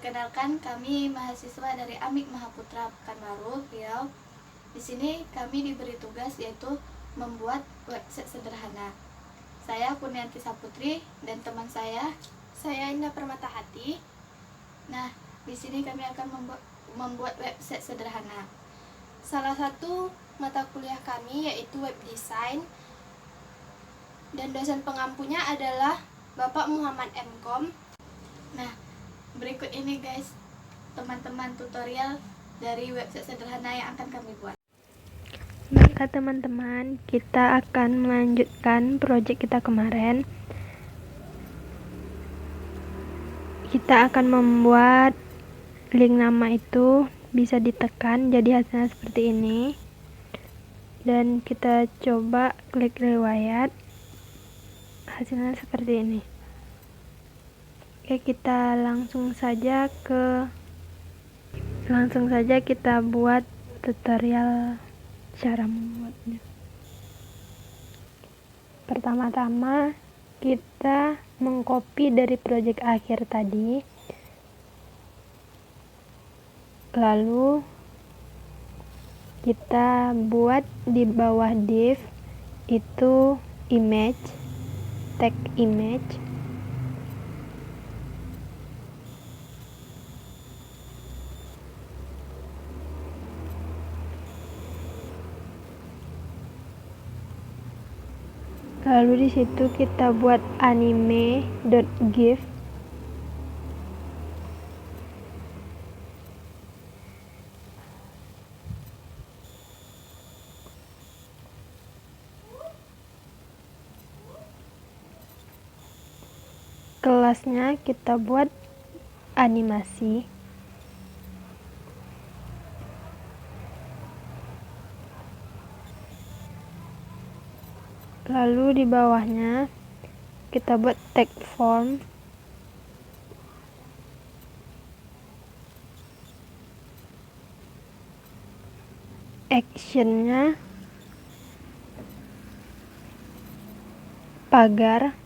Perkenalkan, kami mahasiswa dari Amik Mahaputra Pekanbaru, Riau. Di sini kami diberi tugas yaitu membuat website sederhana. Saya Kurnianti Saputri dan teman saya Indah Permatahati. Nah, di sini kami akan membuat website sederhana. Salah satu mata kuliah kami yaitu web design, dan dosen pengampunya adalah Bapak Muhammad M.Com. Nah, berikut ini guys, teman-teman tutorial dari website sederhana yang akan kami buat. Baiklah teman-teman, kita akan melanjutkan proyek kita kemarin. Kita akan membuat link nama itu bisa ditekan, jadi hasilnya seperti ini. Dan kita coba klik riwayat, hasilnya seperti ini. Oke, kita langsung saja kita buat tutorial cara membuatnya. Pertama-tama kita mengcopy dari project akhir tadi, lalu kita buat di bawah div itu image, tag image. Lalu di situ kita buat anime.gif. Kelasnya kita buat animasi. Lalu di bawahnya kita buat tag form. Actionnya pagar.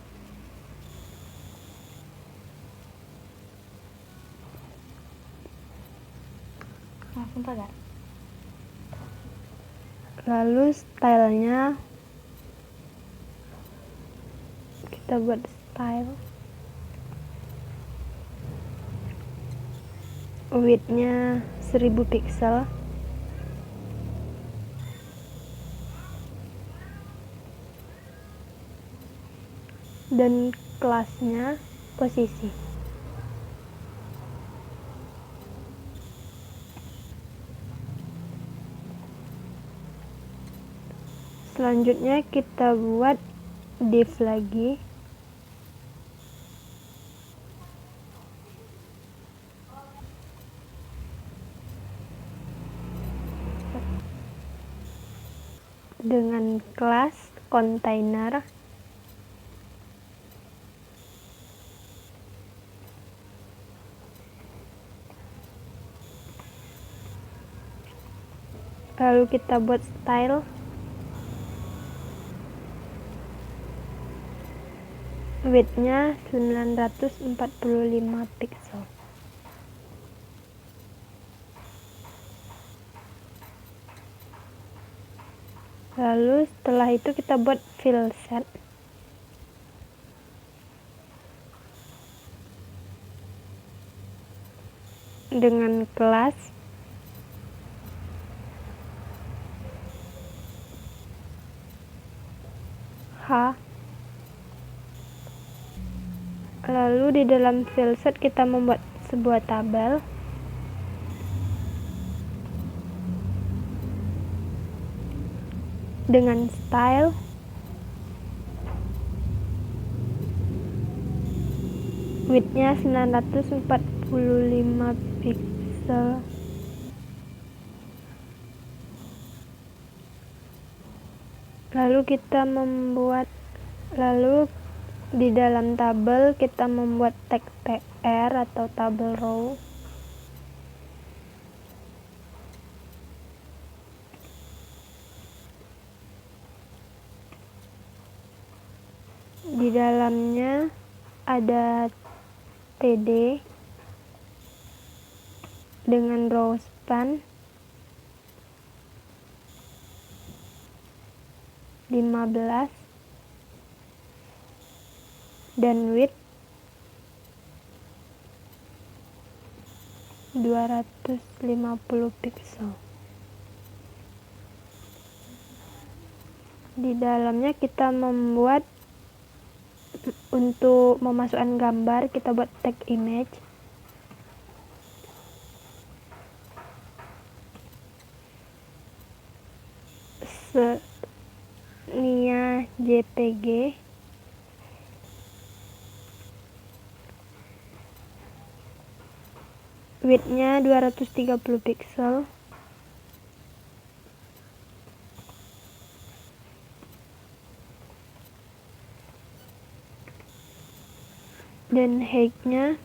Lalu stylenya kita buat style, widthnya 1000 pixel, dan kelasnya posisi. Selanjutnya kita buat div lagi. Dengan kelas container. Lalu kita buat style. Widthnya 945 pixel. Lalu setelah itu kita buat fill set. Dengan kelas H. Lalu di dalam fill set kita membuat sebuah tabel. Dengan style widthnya 945 pixel. Lalu di dalam tabel kita membuat tag tr atau tabel row. Di dalamnya ada td, dengan row span 15 dan width 250 pixel. Di dalamnya kita membuat, untuk memasukkan gambar kita buat tag image. Nia JPG. Width-nya 230 pixel. Dan height-nya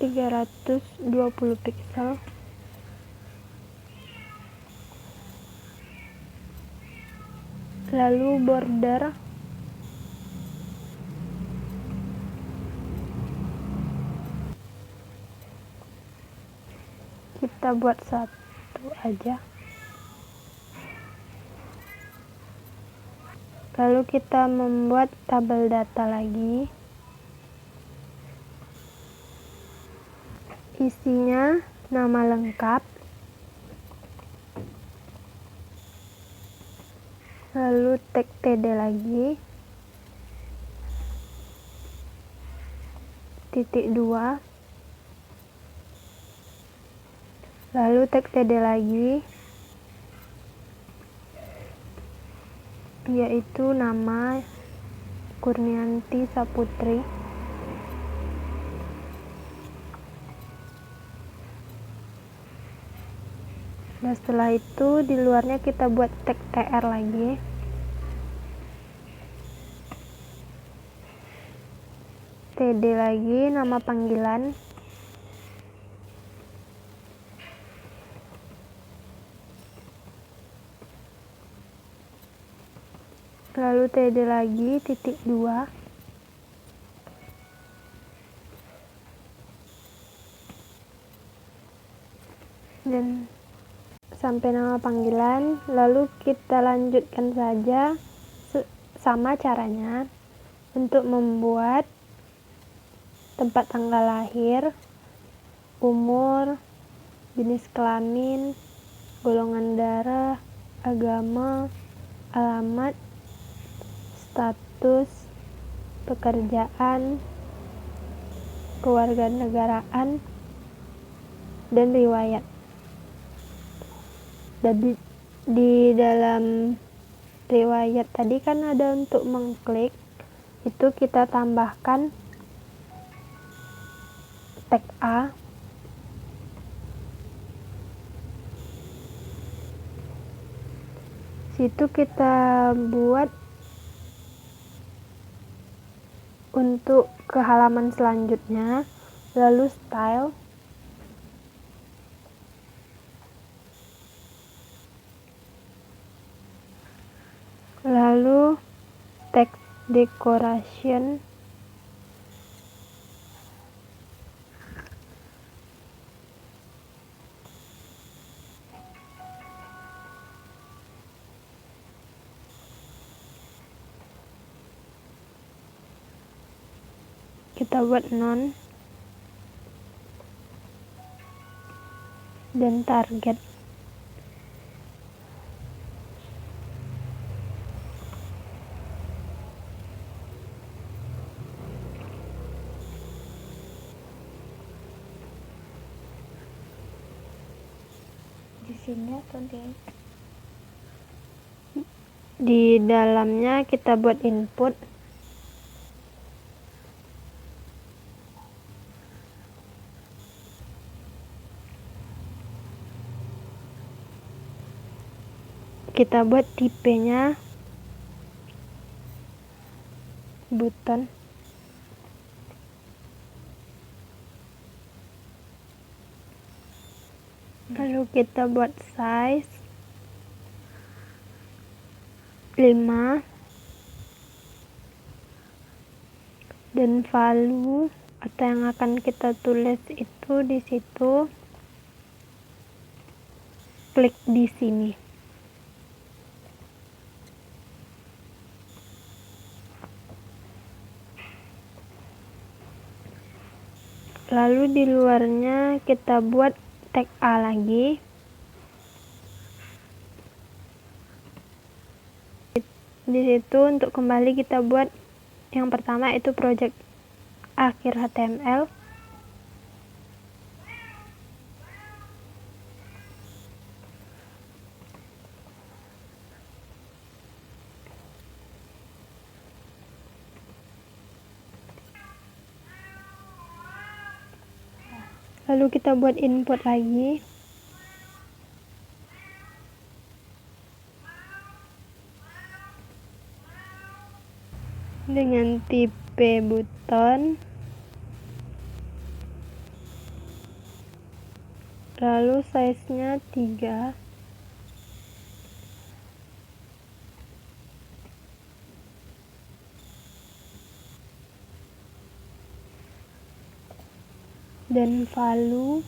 320 pixel. Lalu border kita buat satu aja. Lalu kita membuat tabel data lagi. Isinya nama lengkap, lalu tag TD lagi, titik 2, lalu tag TD lagi, yaitu nama Kurnianti Saputri. Nah, setelah itu di luarnya kita buat tag TR lagi. TD lagi, nama panggilan. Lalu TD lagi, titik 2. Dan sampai nama panggilan. Lalu kita lanjutkan saja sama caranya untuk membuat tempat tanggal lahir, umur, jenis kelamin, golongan darah, agama, alamat, status, pekerjaan, kewarganegaraan, dan riwayat. Dan di dalam riwayat tadi kan ada untuk mengklik, itu kita tambahkan tag A. Situ kita buat untuk ke halaman selanjutnya, lalu style, lalu text decoration, kita buat non, dan target. Di sini atau di dalamnya kita buat input. Kita buat tipenya button. Lalu kita buat size 5 dan value atau kata yang akan kita tulis itu di situ, klik di sini. Lalu di luarnya kita buat tag A lagi. Di situ untuk kembali kita buat yang pertama itu project akhir HTML. Lalu kita buat input lagi. Dengan tipe button. Lalu size-nya 3. Dan value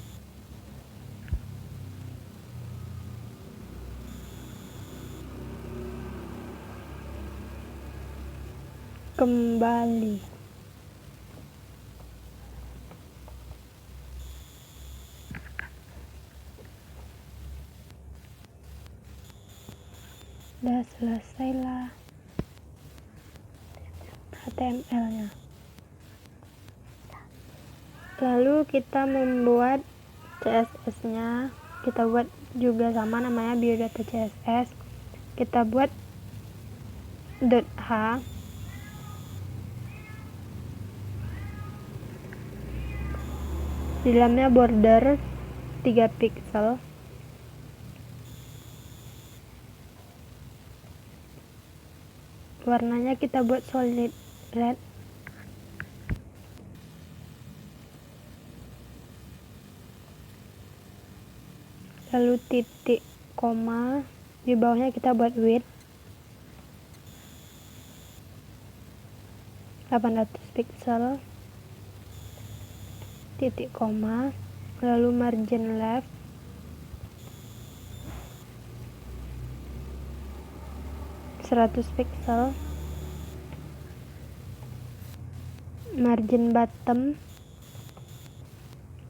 kembali. Udah selesai lah HTML-nya. Lalu kita membuat CSS-nya. Kita buat juga sama, namanya bio.css. Kita buat .h. Di dalamnya border 3 pixel. Warnanya kita buat solid red. Lalu titik koma, di bawahnya kita buat width 800 pixel, titik koma, lalu margin left 100 pixel, margin bottom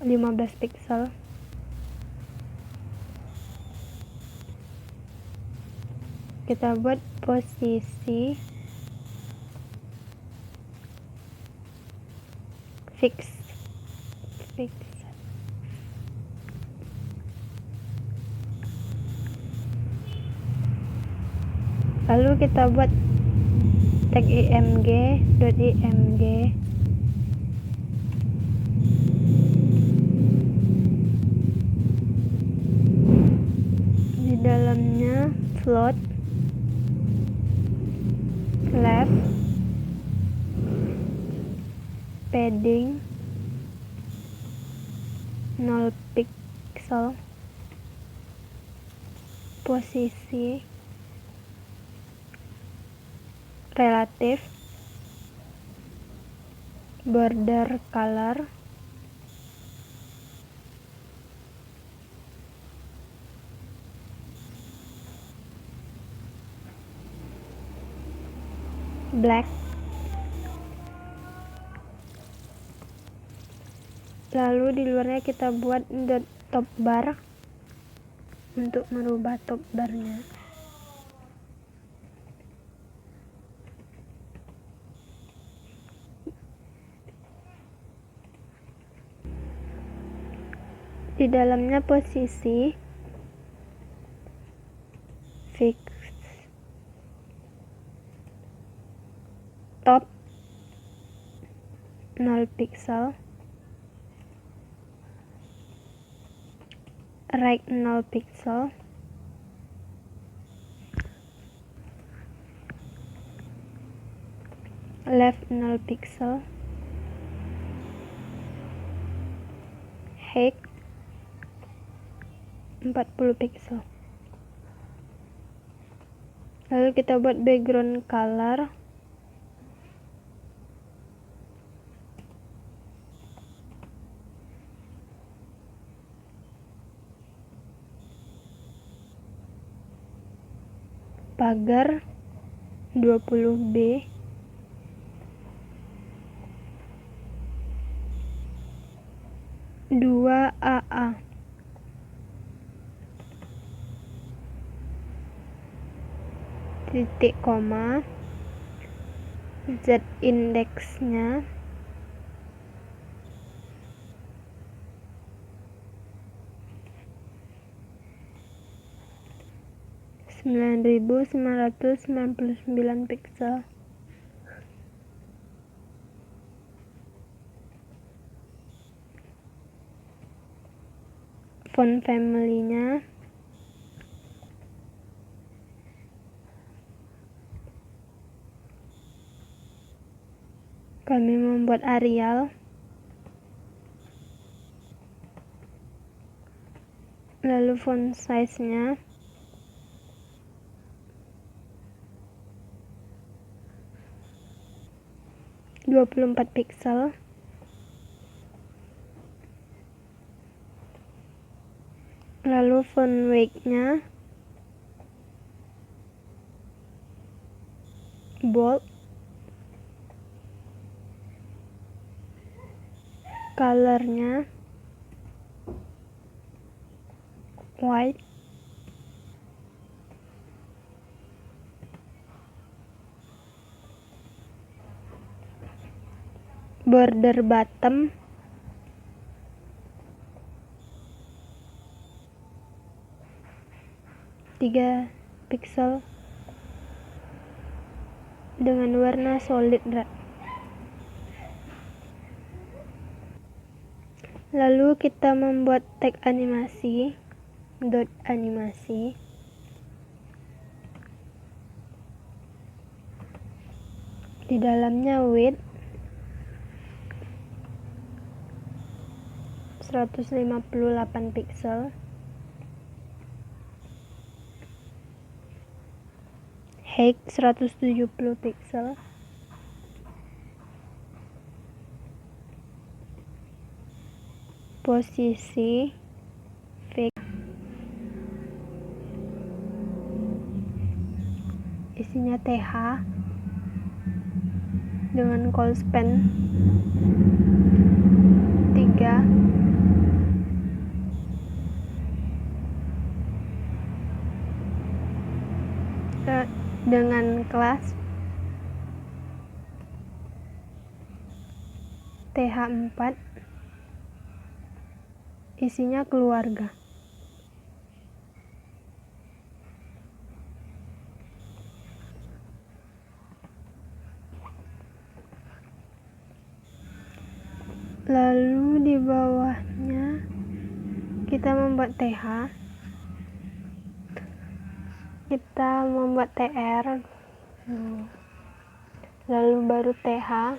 15 pixel. Kita buat posisi fix. Lalu kita buat tag img.img. Di dalamnya float, left, padding 0 pixel, posisi relatif, border color, black. Lalu di luarnya kita buat top bar untuk merubah top barnya. Di dalamnya posisi fix, top 0 pixel, right 0 pixel, left 0 pixel, height 40 pixel. Lalu kita buat background color pagar 20B, dua AA, titik koma, Z indeksnya 9999 pixel. Font family-nya kami membuat Arial. Lalu font size-nya 24 pixel. Lalu font weight-nya bold. Color-nya white. Border bottom 3 pixel dengan warna solid red. Lalu kita membuat tag animasi, dot animasi. Di dalamnya width 158 pixel, height 170 pixel, posisi fix, isinya TH dengan call span 3, dengan kelas TH4, isinya keluarga. Lalu di bawahnya kita membuat TH, kita membuat TR, lalu baru TH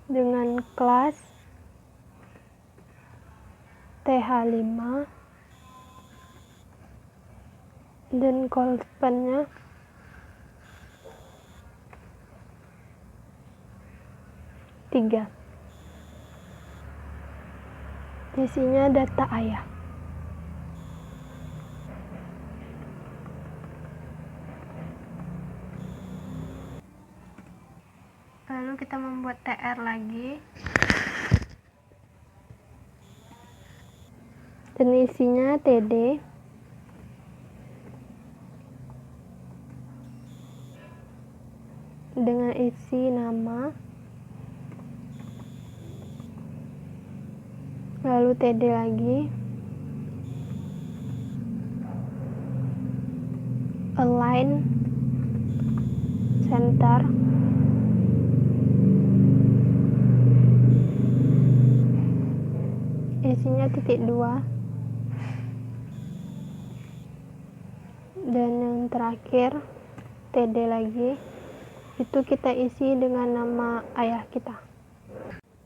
dengan kelas TH5 dan call span-nya 3. Isinya data ayah. Lalu kita membuat TR lagi dan isinya TD dengan isi nama, lalu TD lagi, align, center, isinya titik 2, dan yang terakhir TD lagi, itu kita isi dengan nama ayah kita.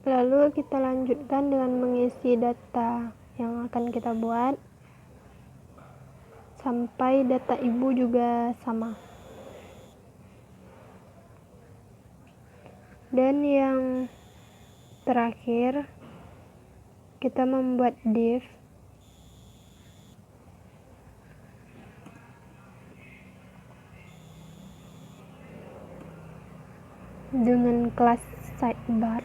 Lalu kita lanjutkan dengan mengisi data yang akan kita buat sampai data ibu juga sama. Dan yang terakhir kita membuat div dengan kelas sidebar.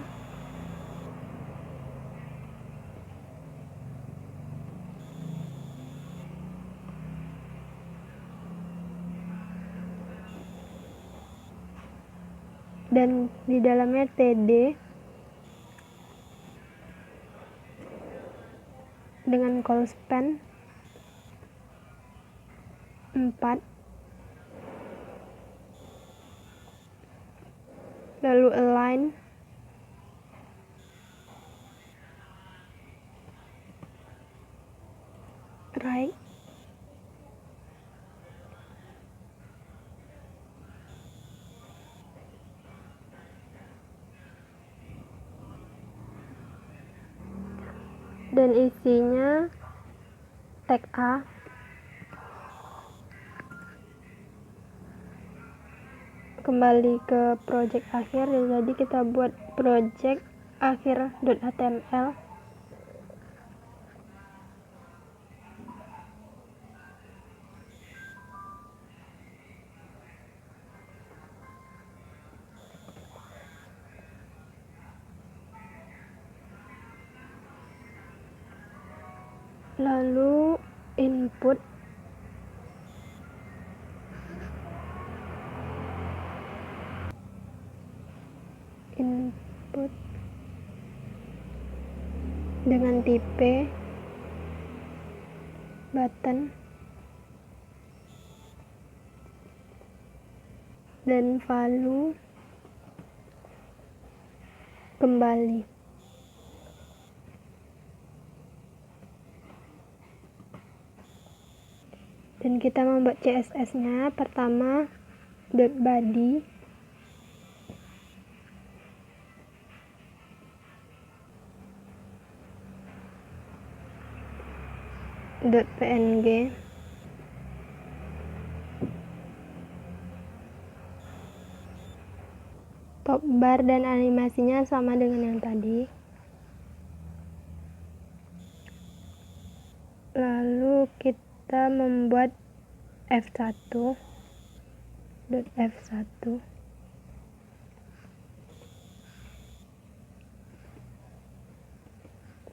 Dan di dalamnya TD dengan call span 4, lalu align, right, dan isinya tag A, kembali ke project akhir. Jadi kita buat project akhir.html, lalu input dengan tipe button dan value kembali. Dan kita membuat CSS-nya. Pertama .body, .png, top bar dan animasinya sama dengan yang tadi. Lalu kita membuat F1, .f1,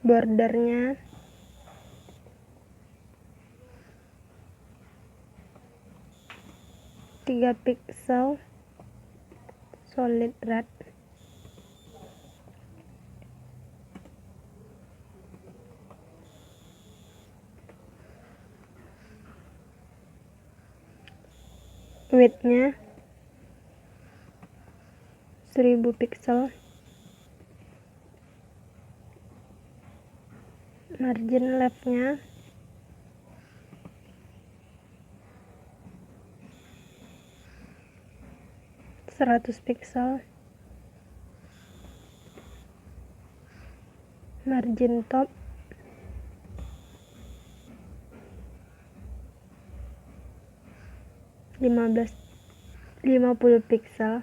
bordernya 3 pixel solid red, width-nya 1000 pixel, margin left-nya 100 pixel, margin top 50 pixel,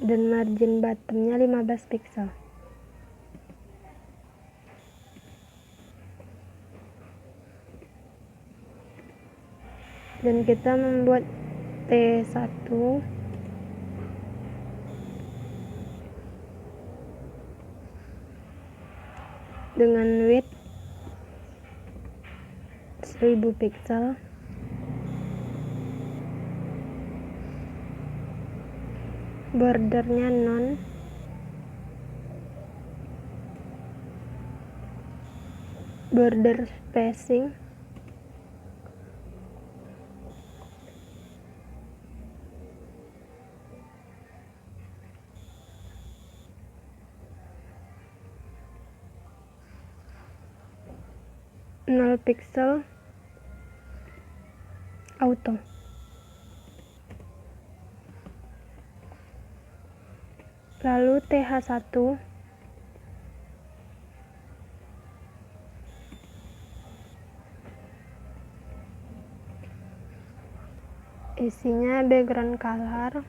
dan margin bottomnya 15 pixel. Dan kita membuat T1 dengan width 1000 pixel, bordernya non, border spacing 0 pixel, auto. Lalu TH1 isinya background color,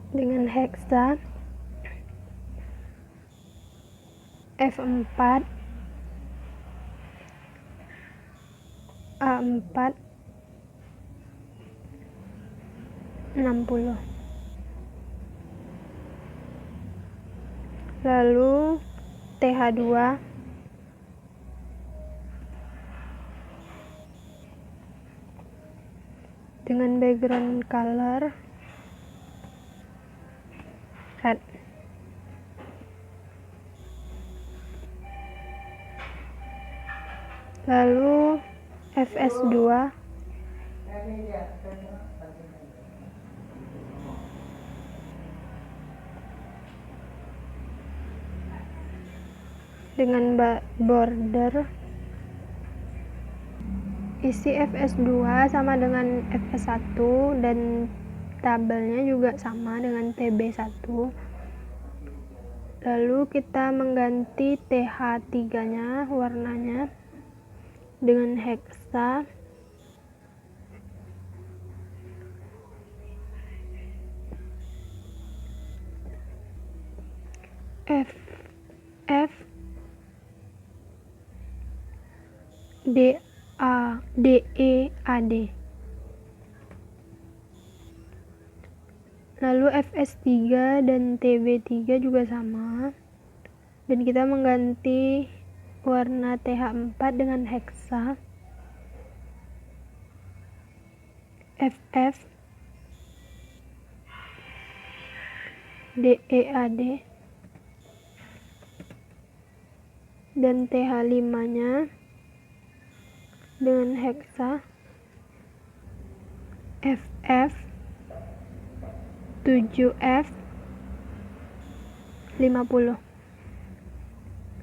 dengan hexa F4 A4 60. Lalu TH2 dengan background color red. Lalu FS2 dengan border isi FS2 sama dengan FS1 dan tabelnya juga sama dengan TB1. Lalu kita mengganti TH3 nya warnanya dengan heksa FF DEAD. Lalu FS3 dan TB3 juga sama, dan kita mengganti warna TH4 dengan heksa FF DEAD, dan TH5 nya dengan heksa FF 7F 50,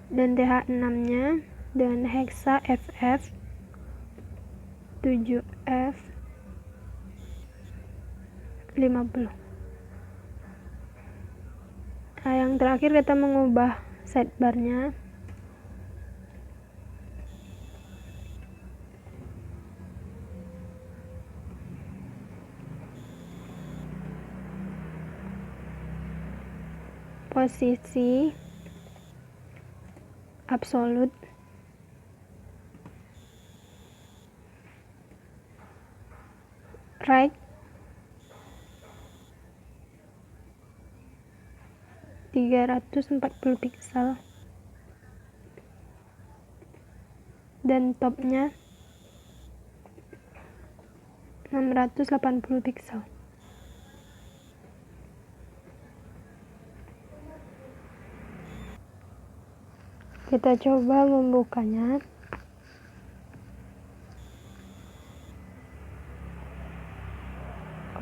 dan TH6 nya dengan heksa FF 7F 50. Nah, yang terakhir kita mengubah sidebarnya. Posisi absolut right 340 pixel, dan topnya 680 pixel. Kita coba membukanya.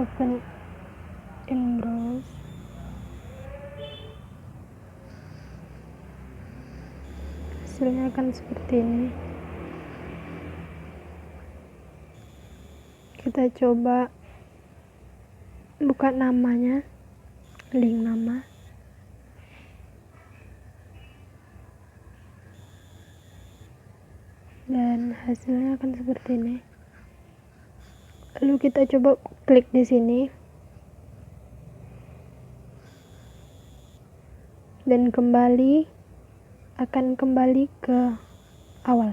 Open in browse. Hasilnya akan seperti ini. Kita coba buka namanya, link nama. Dan hasilnya akan seperti ini. Lalu kita coba klik di sini dan akan kembali ke awal.